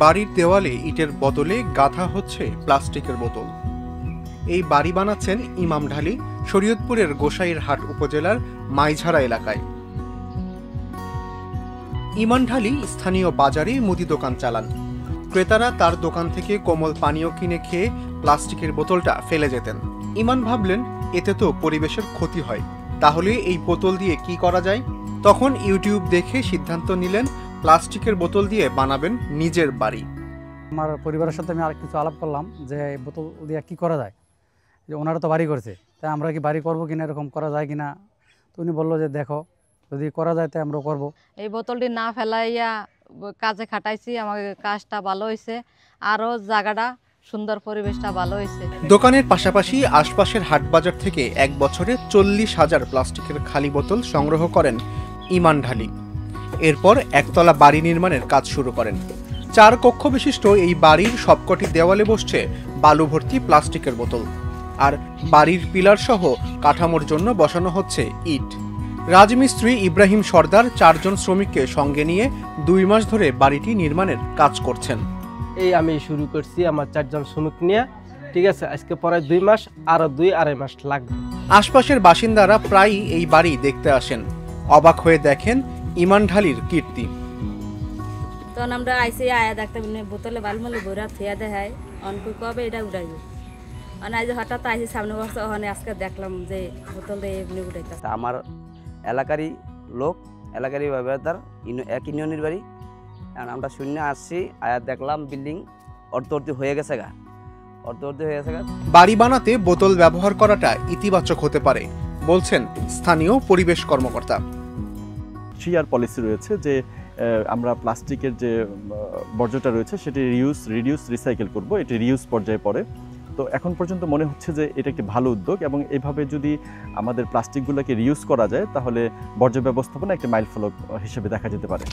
বাড়ির দেওয়ালে ইটের বদলে গাঁথা হচ্ছে প্লাস্টিকের বোতল। এই বাড়ি বানাচ্ছেন ইমাম ঢালি শরীয়তপুরের গোসাইরহাট উপজেলার মাইঝারা এলাকায়। ইমাম ঢালি স্থানীয় বাজারে মুদি দোকান চালান। ক্রেতারা তার দোকান থেকে কোমল পানীয় কিনে খেয়ে প্লাস্টিকের বোতলটা ফেলে যেতেন। ইমান ভাবলেন, এতে তো পরিবেশের ক্ষতি হয়, তাহলে এই বোতল দিয়ে কি করা যায়? তখন ইউটিউব দেখে সিদ্ধান্ত নিলেন প্লাস্টিকের বোতল দিয়ে বানাবেন নিজের বাড়ি। আমার পরিবারের সাথে আমি আর কিছু আলাপ করলাম যে এই বোতল দিয়ে কী করা যায়, যে ওনারা তো বাড়ি করছে, তাই আমরা কি বাড়ি করবো কিনা, এরকম করা যায় কিনা। তো উনি বললো যে দেখো, যদি করা যায় তাই আমরাও করবো। এই বোতলটি না ফেলাইয়া কাজে খাটাইছি, আমাদের কাজটা ভালো হয়েছে, আরও জায়গাটা সুন্দর, পরিবেশটা ভালো হয়েছে। দোকানের পাশাপাশি আশপাশের হাটবাজার থেকে এক বছরে 40,000 প্লাস্টিকের খালি বোতল সংগ্রহ করেন ইমান ঢালি। এরপর একতলা বাড়ি নির্মাণের কাজ শুরু করেন। 4 কক্ষ বিশিষ্ট এই বাড়ির সবকটি দেওয়ালে বসছে বালু ভর্তি প্লাস্টিকের বোতল, আর বাড়ির পিলার সহ কাঠামোর জন্য বসানো হচ্ছে ইট। রাজমিস্ত্রি ইব্রাহিম সর্দার 4 জন শ্রমিককে সঙ্গে নিয়ে 2 মাস ধরে বাড়িটি নির্মাণের কাজ করছেন। এই আমি শুরু করছি আমার 4 জন শ্রমিক নিয়ে, ঠিক আছে। আজকে পরে 2 মাস, আরো 2-2.5 মাস লাগবে। আশপাশের বাসিন্দারা প্রায়ই এই বাড়ি দেখতে আসেন, অবাক হয়ে দেখেন ইমান ঢালির কীর্তি। তখন আমরা আইসি আয়া দেখতে বোতলে বালমালি বইরা থিয়া দেখায় অনকু কবে এটা উঠাইব। আজ হঠাৎ আইসি সামনে বছর ওখানে আজকে দেখলাম যে বোতল দিয়ে এমনি উঠাইতেছে। আমার এলাকারই লোক, এলাকারই ব্যবহার এক ইউনিয়নের বাড়ি। আমরা শূন্য আসছি, আয়া দেখলাম বিল্ডিং অর্ধ হয়ে গেছে গা, অর্ধ হয়ে গেছে গা। বাড়ি বানাতে বোতল ব্যবহার করাটা ইতিবাচক হতে পারে বলছেন স্থানীয় পরিবেশ কর্মকর্তা। 3R পলিসি রয়েছে যে আমরা প্লাস্টিকের যে বর্জ্যটা রয়েছে সেটি রিডিউস রিসাইকেল করব, এটি রিউজ পর্যায়ে পড়ে। তো এখন পর্যন্ত মনে হচ্ছে যে এটা একটি ভালো উদ্যোগ, এবং এভাবে যদি আমাদের প্লাস্টিকগুলোকে রিউজ করা যায় তাহলে বর্জ্য ব্যবস্থাপনা একটি মাইলফলক হিসেবে দেখা যেতে পারে।